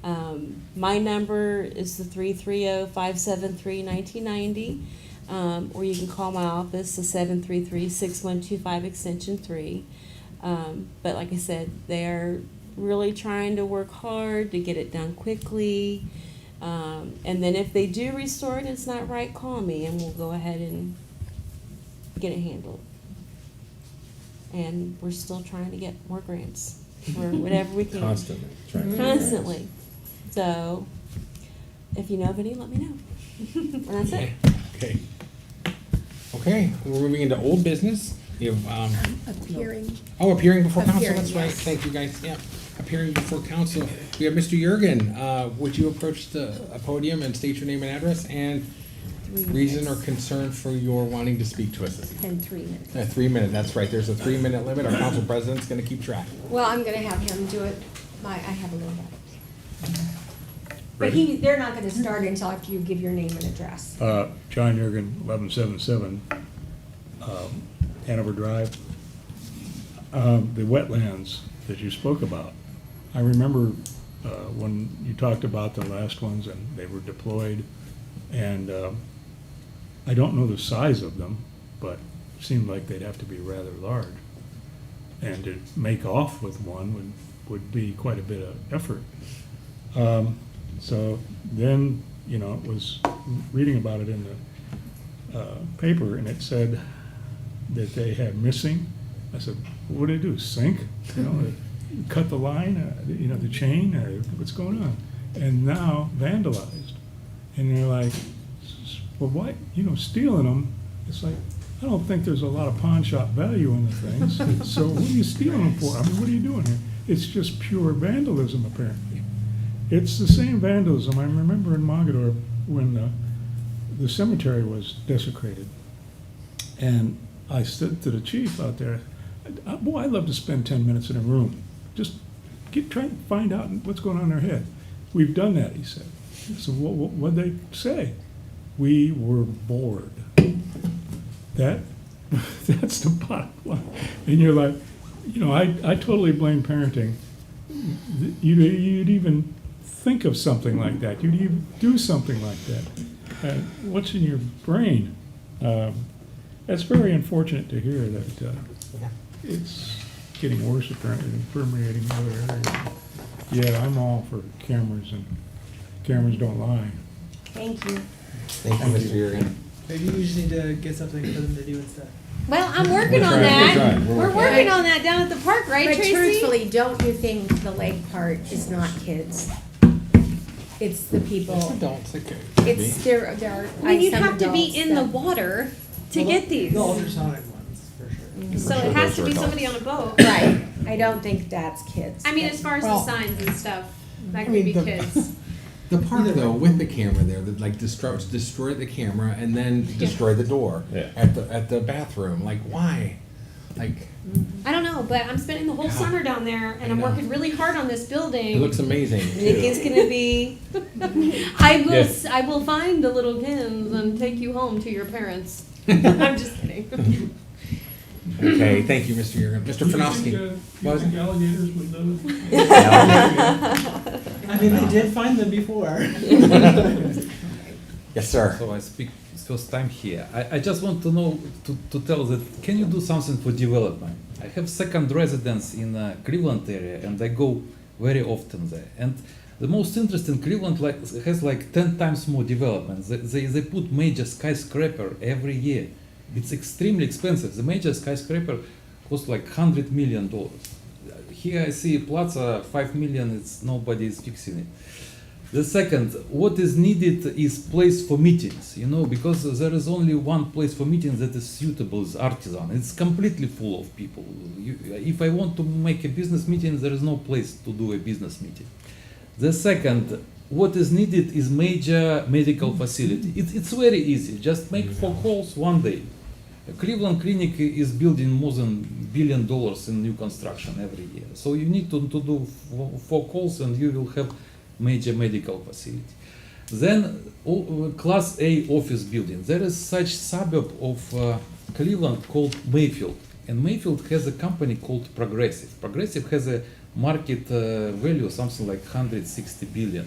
My number is the 330-573-1990, or you can call my office, the 733-6125 extension 3. But like I said, they're really trying to work hard to get it done quickly. And then if they do restore it, it's not right, call me and we'll go ahead and get it handled. And we're still trying to get more grants for whatever we can. Constantly. Trying to get Constantly. So, if you know of any, let me know. And that's it. Okay, we're moving into old business. We have, Appearing. appearing before council, Appearing, that's right. yes. Thank you, guys. Yeah, appearing before council. We have Mr. Jurgen. Would you approach the podium and state your name and address and reason or concern for your wanting to speak to us this evening? And 3 minutes. 3 minutes, that's right. There's a 3-minute limit. Our council president's gonna keep track. Well, I'm gonna have him do it. I have a little bit. But Ready? they're not gonna start until after you give your name and address. John Jurgen, 1177 Hanover Drive. The wetlands that you spoke about, I remember when you talked about the last ones and they were deployed, and I don't know the size of them, but it seemed like they'd have to be rather large. And to make off with one would be quite a bit of effort. So then, it was reading about it in the paper, and it said that they had missing. I said, what do they do, sink? Cut the line, the chain, what's going on? And now vandalized. And they're like, well, why, stealing them, it's like, I don't think there's a lot of pawn shop value in the things. So what are you stealing them for? I mean, what are you doing here? It's just pure vandalism, apparently. It's the same vandalism I remember in Mogador when the cemetery was desecrated. And I said to the chief out there, boy, I'd love to spend 10 minutes in a room. Just try to find out what's going on in their head. We've done that, he said. So what'd they say? We were bored. That's the bottom line. And you're like, you know, I totally blame parenting. You'd even think of something like that. You'd even do something like that. What's in your brain? That's very unfortunate to hear that it's getting worse apparently and permeating other areas. Yeah, I'm all for cameras, and cameras don't lie. Thank you. Thank you, Mr. Jurgen. Maybe you just need to get something for them to do instead. Well, I'm working We're on trying, that. we're trying, we're We're working. working on that down at the park, right, But Tracy? truthfully, don't you think the lake part is not kids? It's the people. It's adults, it could be. It's, there are. I mean, you'd some have to be adults in the that- water to get these. The ultrasonic ones, for sure. So I'm sure it has those to are be adults. somebody on a boat. Right, I don't think that's kids. I mean, as far as Well, the signs and stuff, that I could mean, be the- kids. The part though, with the camera there, that like destroy the camera and then destroy the door Yeah. at the bathroom, like why? Like, I don't know, but I'm spending the whole God. summer down there, and I I'm know. working really hard on this building. it looks amazing Nick too. is gonna be, I will. Yes. I will find the little kids and take you home to your parents. I'm just kidding. Okay, thank you, Mr. Jurgen. Mr. Fanofsky. You think alligators would know? I mean, they did find them before. Yes, sir. So I speak first time here. I just want to know, to tell that, can you do something for development? I have second residence in Cleveland area and I go very often there. And the most interesting, Cleveland has like 10 times more development. They put major skyscraper every year. It's extremely expensive. The major skyscraper costs like $100 million. Here I see Plaza 5 million, nobody is fixing it. The second, what is needed is place for meetings, you know, because there is only one place for meetings that is suitable, is Artisan. It's completely full of people. If I want to make a business meeting, there is no place to do a business meeting. The second, what is needed is major medical facility. It's very easy, just make 4 calls one day. Cleveland Clinic is building more than $1 billion in new construction every year. So you need to do 4 calls and you will have major medical facility. Then Class A office building. There is such suburb of Cleveland called Mayfield. And Mayfield has a company called Progressive. Progressive has a market value of something like 160 billion.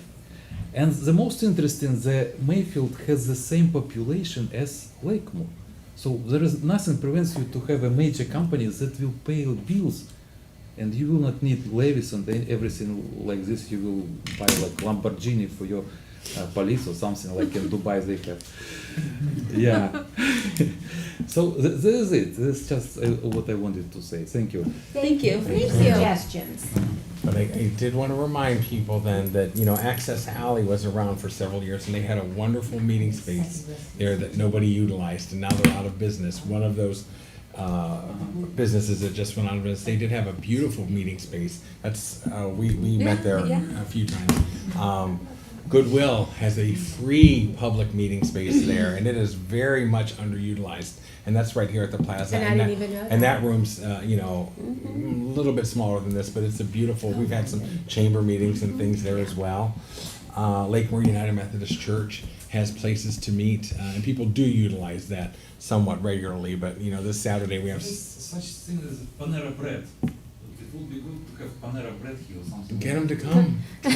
And the most interesting, the Mayfield has the same population as Lakemore. So there is nothing prevents you to have a major company that will pay your bills, and you will not need levies and everything like this. You will buy like Lamborghini for your police or something like in Dubai they have. Yeah. So this is it. This is just what I wanted to say. Thank you. thank you. Suggestions. But I did want to remind people then that, you know, Access Alley was around for several years and they had a wonderful meeting space there that nobody utilized and now they're out of business. One of those businesses that just went out of business, they did have a beautiful meeting space. That's, we met there a few times. Goodwill has a free public meeting space there and it is very much underutilized. And that's right here at the plaza. And I didn't even know And that. that room's, you know, a little bit smaller than this, but it's a beautiful, we've had some chamber meetings and things there as well. Lakemore United Methodist Church has places to meet, and people do utilize that somewhat regularly, but, you know, this Saturday we have. Such thing as Panera bread. It would be good to have Panera bread here or something. Get them to come. Yeah.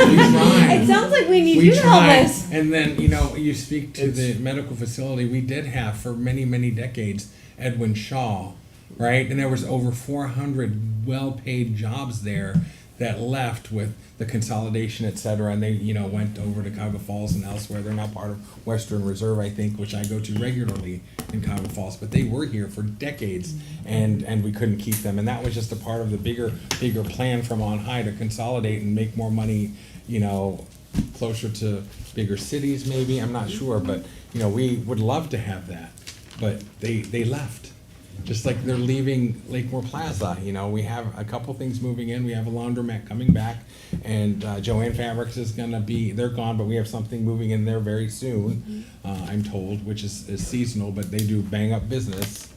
We try. It sounds like we need We you to help try, us. and then, you know, you speak to the medical facility, we did have for many, many decades Edwin Shaw, right? And there was over 400 well-paid jobs there that left with the consolidation, et cetera, and they, you know, went over to Cuyahoga Falls and elsewhere. They're now part of Western Reserve, I think, which I go to regularly in Cuyahoga Falls, but they were here for decades, and we couldn't keep them, and that was just a part of the bigger plan from on high to consolidate and make more money, you know, closer to bigger cities maybe, I'm not sure, but, you know, we would love to have that, but they left. Just like they're leaving Lakemore Plaza, you know, we have a couple things moving in, we have a laundromat coming back, and Joanne Fabrics is gonna be, they're gone, but we have something moving in there very soon, I'm told, which is seasonal, but they do bang up business.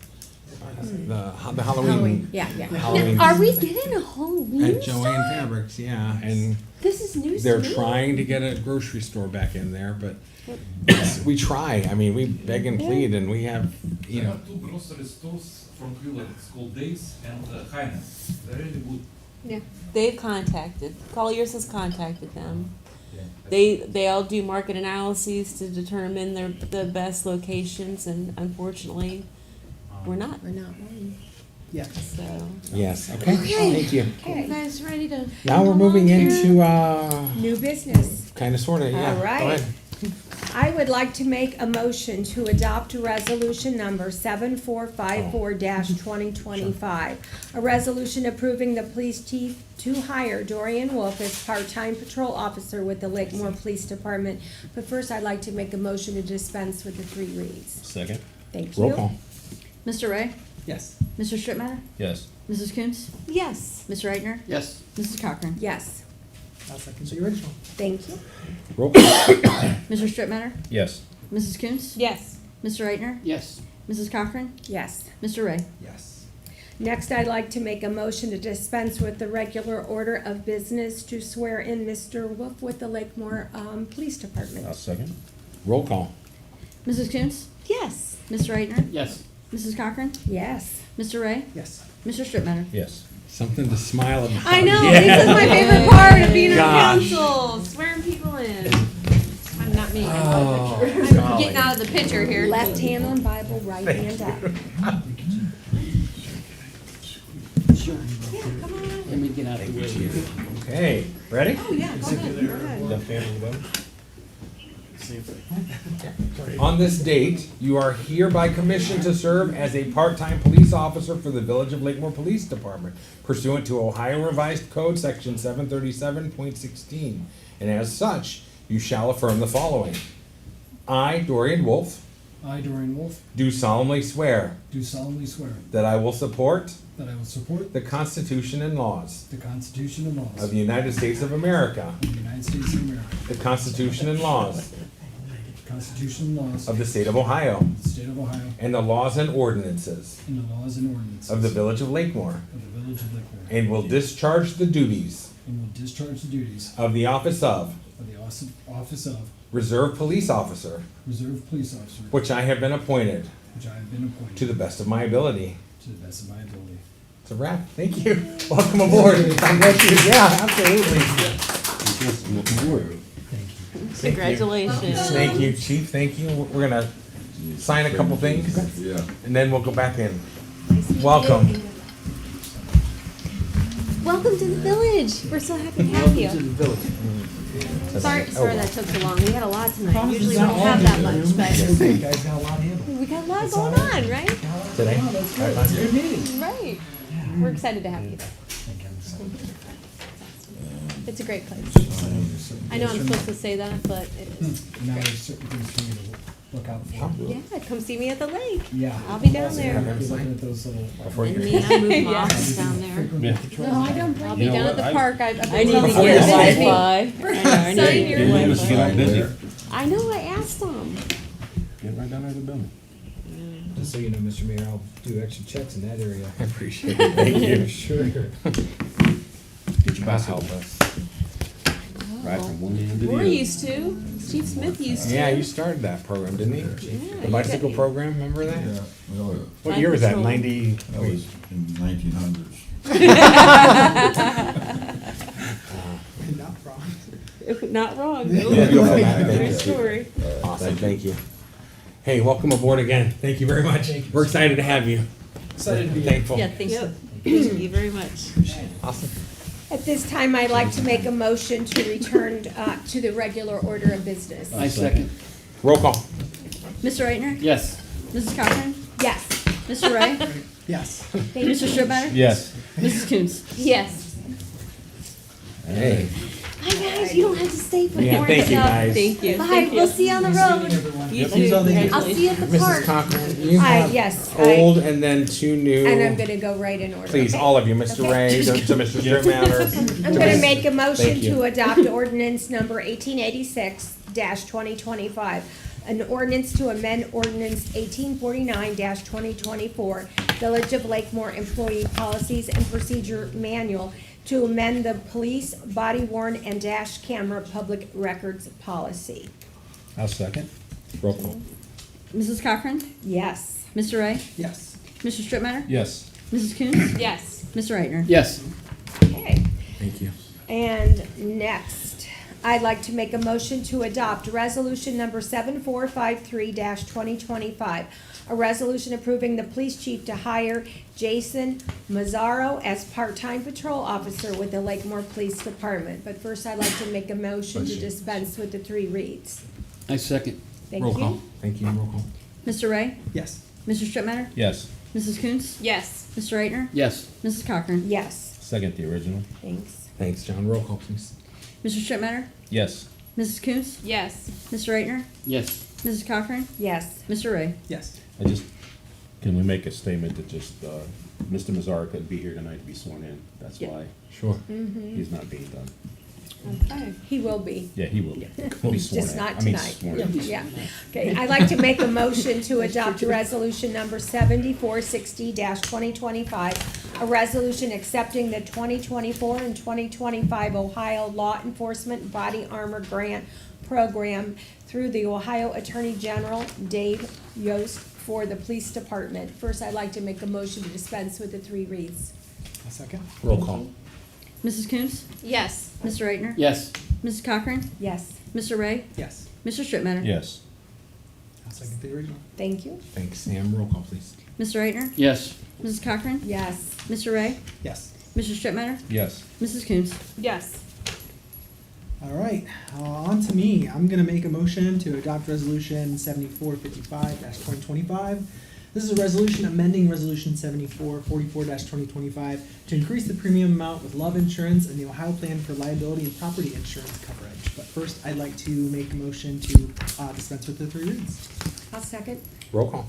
The Halloween. Yeah. Halloween. Now, are we getting a Halloween At store? Joanne Fabrics, yeah, and This is news they're to me. trying to get a grocery store back in there, but we try. I mean, we beg and plead, and we have, you know, 2 grocery stores from Cleveland. It's called Days and Highness. They're really good. They've contacted, Colliers has contacted them. Yeah. They all do market analyses to determine the best locations, and unfortunately, we're not, We're not one. Yeah. so. Yes, okay, thank you. You Okay, guys ready to? Now we're move moving on here? into, new business. kinda sorta, yeah. All Go right. ahead. I would like to make a motion to adopt resolution number 7454-2025. A resolution approving the police chief to hire Dorian Wolf as part-time patrol officer with the Lakemore Police Department. But first, I'd like to make a motion to dispense with the 3 reads. Second? Thank you. Roll call. Mr. Ray? Yes. Mr. Strittmatter? Yes. Mrs. Coontz? Yes. Mr. Reichner? Yes. Mrs. Cochran? Yes, I'll second the original. thank you. Roll call. Mr. Strittmatter? Yes. Mrs. Coontz? Yes. Mr. Reichner? Yes. Mrs. Cochran? Yes. Mr. Ray? Yes. Next, I'd like to make a motion to dispense with the regular order of business to swear in Mr. Wolf with the Lakemore Police Department. I'll second. Roll call. Mrs. Coontz? Yes. Mr. Reichner? Yes. Mrs. Cochran? Yes. Mr. Ray? Yes. Mr. Strittmatter? Yes. Something to smile about. I know, Yeah. this is my favorite part of being on Gosh. council, swearing people in. I'm not me, Oh, I'm getting out of the picture here. Left hand on Bible, right hand up. Let me get out of the way. Okay, ready? Oh, yeah, go ahead, go ahead. Left hand on the button? On this date, you are hereby commissioned to serve as a part-time police officer for the Village of Lakemore Police Department pursuant to Ohio Revised Code, section 737.16. And as such, you shall affirm the following. I, Dorian Wolf, I, Dorian Wolf, do solemnly swear do solemnly swear that I will support that I will support the Constitution and laws the Constitution and laws of the United States of America, of the United States of America, the Constitution and laws the Constitution and laws of the State of Ohio, of the State of Ohio, and the laws and ordinances and the laws and ordinances of the Village of Lakemore, of the Village of Lakemore, and will discharge the duties and will discharge the duties of the office of of the office of Reserve Police Officer, Reserve Police Officer, which I have been appointed which I have been appointed to the best of my ability. to the best of my ability. It's a wrap. Thank you. Welcome aboard. God bless you. Yeah, absolutely. Welcome aboard. Congratulations. Thank you, Chief. Thank you. We're gonna sign a couple things, and then we'll go back in. Welcome. Welcome to the village, we're so happy to have you. Sorry Oh, that took so long, we had a lot tonight, usually we don't have that much, You but guys got a lot handled. we got a lot going on, right? Today? That's good. It's a good meeting. Right. We're excited to have you. It's a great place. I know I'm supposed to say that, but it is. Now there's certain things for you to look out for. Yeah, come see me at the lake. Yeah. I'll be down there. Be looking at those little. And me, I moved my office down there. I'll be You know down at what? the I- park. I need to Before get you sign- Wi-Fi. I know, I Sign need to your- get You must get Wi-Fi. busy. I know, I asked them. Get right down there to the building. Just so you know, Mr. Mayor, I'll do extra checks in that area. I appreciate it. Thank you. Sure. Get your bicycle. Ride from one end to the We're other. used to. Chief Smith used to. Yeah, you started that program, didn't you? Yeah, The bicycle program, remember that? Yeah, well, What year was that? Patrol. 90? that was in the 1900s. Not wrong. Not wrong. Yeah, go for that. True Thank you. story. Awesome, thank you. Hey, welcome aboard again. Thank you very much. We're excited to have you. Excited to be here. Thankful. Yeah, thanks. Yep. Thank you very much. Awesome. At this time, I'd like to make a motion to return to the regular order of business. I second. Roll call. Mr. Reichner? Yes. Mrs. Cochran? Yes. Mr. Ray? Yes. Mr. Strittmatter? Yes. Mrs. Coontz? Yes. Hey. Hi guys, you don't have to stay for Yeah, more thank you, stuff. guys. Thank you. Bye, we'll see you on the Nice meeting road. everyone. You Yep. too. all the- I'll see you at the Mrs. park. Cochran, you have Yes. old and then two new. And I'm gonna go right in order. Please, okay? all of you, Mr. Okay. Ray, to Mr. Strittmatter. I'm gonna make a motion Thank you. to adopt ordinance number 1886-2025. An ordinance to amend ordinance 1849-2024, Village of Lakemore Employee Policies and Procedure Manual to amend the police body worn and dash camera public records policy. I'll second. Roll call. Mrs. Cochran? Yes. Mr. Ray? Yes. Mr. Strittmatter? Yes. Mrs. Coons? Yes. Mr. Reitner? Yes. Okay. Thank you. And next, I'd like to make a motion to adopt resolution number 7453-2025. A resolution approving the police chief to hire Jason Mazzaro as part-time patrol officer with the Lakemore Police Department. But first, I'd like to make a motion to dispense with the 3 reads. I second. Thank Roll call. you. Thank you. Roll call. Mr. Ray? Yes. Mr. Strittmatter? Yes. Mrs. Coons? Yes. Mr. Reitner? Yes. Mrs. Cochran? Yes, Second the original. thanks. Thanks, John. Roll call, please. Mr. Strittmatter? Yes. Mrs. Coons? Yes. Mr. Reitner? Yes. Mrs. Cochran? Yes, Mr. Ray? Yes. Can we make a statement that just, Mr. Mazzara couldn't be here tonight to be sworn in? That's Yeah. why Sure. he's not being done. okay, he will be. Yeah, he will be. He'll be sworn Just in. not I mean, tonight. sworn in. Yeah, okay, I'd like to make a motion to adopt resolution number 7460-2025, a resolution accepting the 2024 and 2025 Ohio Law Enforcement Body Armor Grant Program through the Ohio Attorney General Dave Yost for the Police Department. First, I'd like to make a motion to dispense with the 3 reads. A second? Roll call. Mrs. Coons? Yes. Mr. Reitner? Yes. Mrs. Cochran? Yes, Mr. Ray? Yes. Mr. Strittmatter? Yes. I'll second the original. thank you. Thanks, Sam. Roll call, please. Mr. Reitner? Yes. Mrs. Cochran? Yes, Mr. Ray? Yes. Mr. Strittmatter? Yes. Mrs. Coons? Yes. All right, on to me. I'm gonna make a motion to adopt resolution 7455-2025. This is a resolution amending resolution 7444-2025 to increase the premium amount with Love Insurance and the Ohio Plan for Liability and Property Insurance coverage. But first, I'd like to make a motion to dispense with the 3 reads. I'll second. Roll call.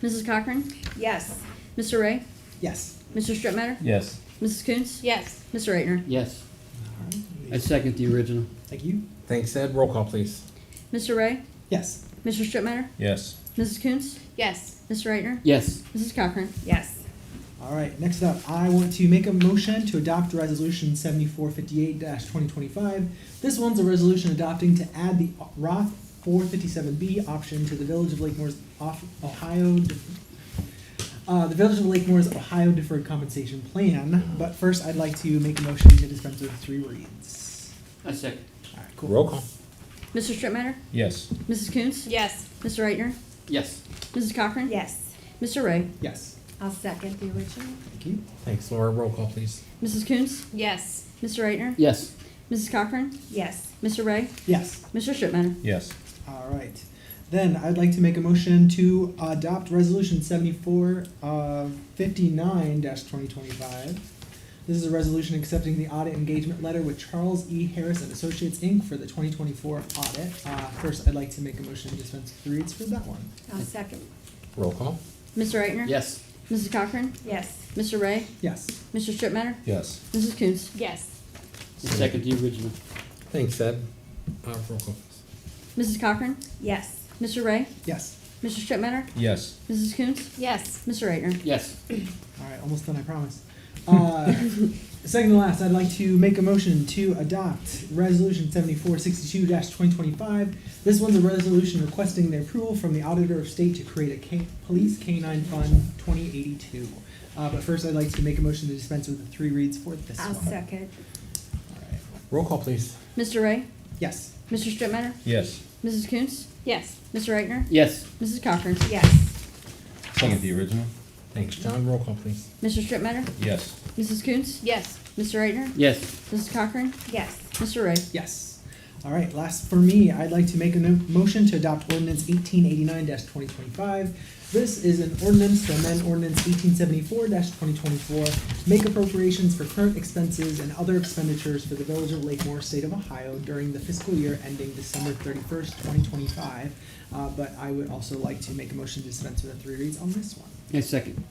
Mrs. Cochran? Yes, Mr. Ray? Yes. Mr. Strittmatter? Yes. Mrs. Coons? Yes. Mr. Reitner? Yes. All right. I second the original. Thank you. Thanks, Ed. Roll call, please. Mr. Ray? Yes. Mr. Strittmatter? Yes. Mrs. Coons? Yes. Mr. Reitner? Yes. Mrs. Cochran? yes, All right, next up, I want to make a motion to adopt resolution 7458-2025. This one's a resolution adopting to add the Roth 457B option to the Village of Lakemore's the Village of Lakemore's Ohio Deferred Compensation Plan. But first, I'd like to make a motion to dispense with 3 reads. I second. All right, cool. Roll call. Mr. Strittmatter? Yes. Mrs. Coons? Yes. Mr. Reitner? Yes. Mrs. Cochran? yes. Mr. Ray? Yes. I'll second the original. Thank you. Thanks, Laura. Roll call, please. Mrs. Coons? Yes. Mr. Reitner? Yes. Mrs. Cochran? Yes, Mr. Ray? Yes. Mr. Strittmatter? Yes. All right. Then I'd like to make a motion to adopt resolution 7459-2025. This is a resolution accepting the audit engagement letter with Charles E. Harris and Associates, Inc. for the 2024 audit. First, I'd like to make a motion to dispense with 3 reads for that one. I'll second. Roll call. Mr. Reitner? Yes. Mrs. Cochran? Yes, Mr. Ray? Yes. Mr. Strittmatter? Yes. Mrs. Coons? Yes. I second the original. Thanks, Ed. Roll call, please. Mrs. Cochran? yes, Mr. Ray? Yes. Mr. Strittmatter? Yes. Mrs. Coons? Yes. Mr. Reitner? Yes. All right, almost done, I promise. Second to last, I'd like to make a motion to adopt resolution 7462-2025. This one's a resolution requesting the approval from the Auditor of State to create a Police K-9 Fund 2082. But first, I'd like to make a motion to dispense with the 3 reads for this I'll one. second. All right. Roll call, please. Mr. Ray? Yes. Mr. Strittmatter? Yes. Mrs. Coons? Yes. Mr. Reitner? Yes. Mrs. Cochran? Yes, Second the original. Thanks, John. Roll call, please. Mr. Strittmatter? Yes. Mrs. Coons? Yes. Mr. Reitner? Yes. Mrs. Cochran? yes, Mr. Ray? Yes. All right, last for me, I'd like to make a motion to adopt ordinance 1889-2025. This is an ordinance to amend ordinance 1874-2024, make appropriations for current expenses and other expenditures for the Village of Lakemore, State of Ohio during the fiscal year ending December 31st, 2025. But I would also like to make a motion to dispense with the 3 reads on this one. I second.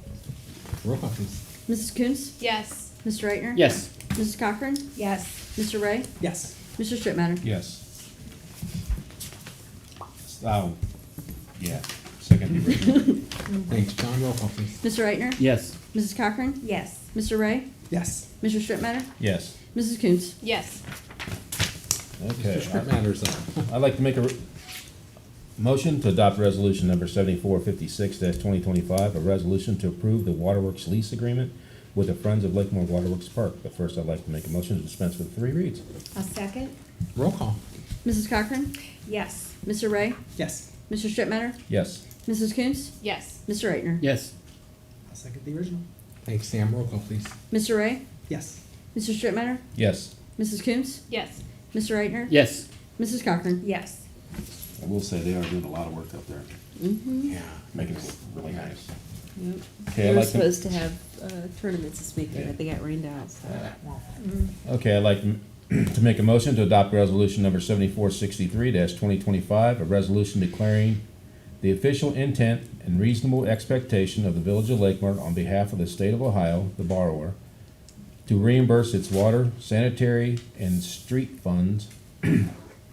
Roll call, please. Mrs. Coons? Yes. Mr. Reitner? Yes. Mrs. Cochran? yes, Mr. Ray? Yes. Mr. Strittmatter? Yes. Oh, yeah. Second the original. Thanks, John. Roll call, please. Mr. Reitner? Yes. Mrs. Cochran? yes, Mr. Ray? Yes. Mr. Strittmatter? Yes. Mrs. Coons? Yes. Okay. That matters, though. I'd like to make a, Motion to adopt resolution number 7456-2025, a resolution to approve the Waterworks lease agreement with the Friends of Lakemore Waterworks Park. But first, I'd like to make a motion to dispense with 3 reads. A second? Roll call. Mrs. Cochran? Yes. Mr. Ray? Yes. Mr. Strittmatter? Yes. Mrs. Coons? Yes. Mr. Reichner? Yes. I'll second the original. Thanks, Sam. Roll call, please. Mr. Ray? Yes. Mr. Strittmatter? Yes. Mrs. Coons? Yes. Mr. Reichner? Yes. Mrs. Cochran? Yes. I will say they are doing a lot of work up there, Mm-hmm. Yeah. making it look really nice. Yep. Okay, They I'd were like to, supposed to have tournaments this weekend, but they got rained out, so. okay, I'd like to make a motion to adopt resolution number 7463-2025, a resolution declaring the official intent and reasonable expectation of the Village of Lakemore on behalf of the state of Ohio, the borrower, to reimburse its water, sanitary, and street funds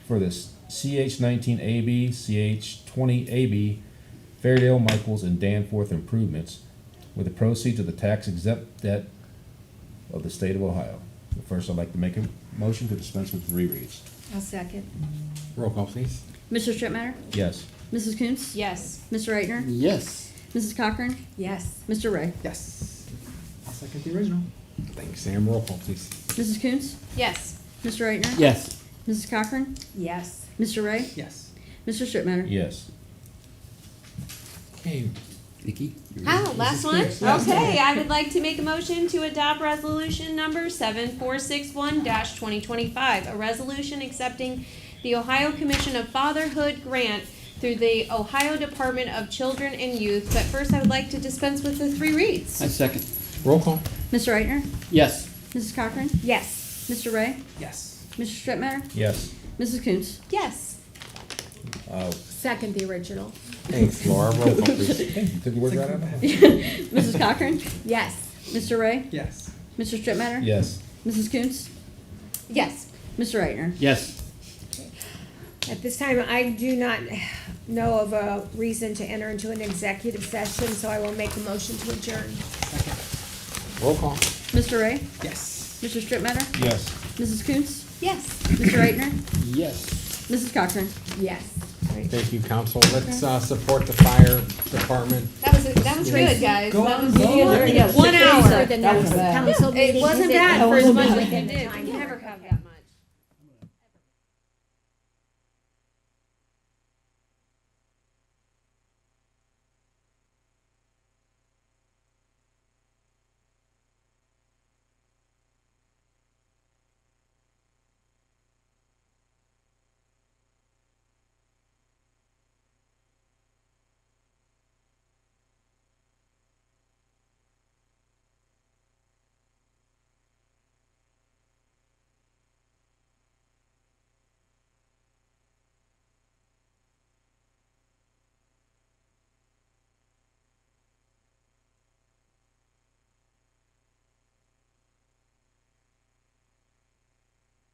for the CH-19AB, CH-20AB, Fairdale, Michaels, and Danforth improvements with the proceeds of the tax-exempt debt of the state of Ohio. First, I'd like to make a motion to dispense with 3 reads. I'll second. Roll call, please. Mr. Strittmatter? Yes. Mrs. Coons? Yes. Mr. Reichner? Yes. Mrs. Cochran? Yes. Mr. Ray? Yes. I'll second the original. Thanks, Sam. Roll call, please. Mrs. Coons? Yes. Mr. Reichner? Yes. Mrs. Cochran? Yes. Mr. Ray? Yes. Mr. Strittmatter? Yes. Okay. Vicky? Oh, last one? Yes, yes. Okay, I would like to make a motion to adopt resolution number 7461-2025, a resolution accepting the Ohio Commission of Fatherhood grant through the Ohio Department of Children and Youth. But first, I would like to dispense with the 3 reads. I second. Roll call. Mr. Reichner? Yes. Mrs. Cochran? Yes. Mr. Ray? Yes. Mr. Strittmatter? Yes. Mrs. Coons? Yes. Second the original. Thanks, Laura. Roll call, please. Hey, you took the word right out of my mouth. Mrs. Cochran? Yes. Mr. Ray? Yes. Mr. Strittmatter? Yes. Mrs. Coons? Yes. Mr. Reichner? Yes. At this time, I do not know of a reason to enter into an executive session, so I will make a motion to adjourn. Roll call. Mr. Ray? Yes. Mr. Strittmatter? Yes. Mrs. Coons? Yes. Mr. Reichner? Yes. Mrs. Cochran? Yes. Thank you, council. Let's support the fire department. That was good, guys. Go That on, was go good. on. 1 hour. For the next council meeting. It wasn't because bad for as much as within you the did. time. We never have that.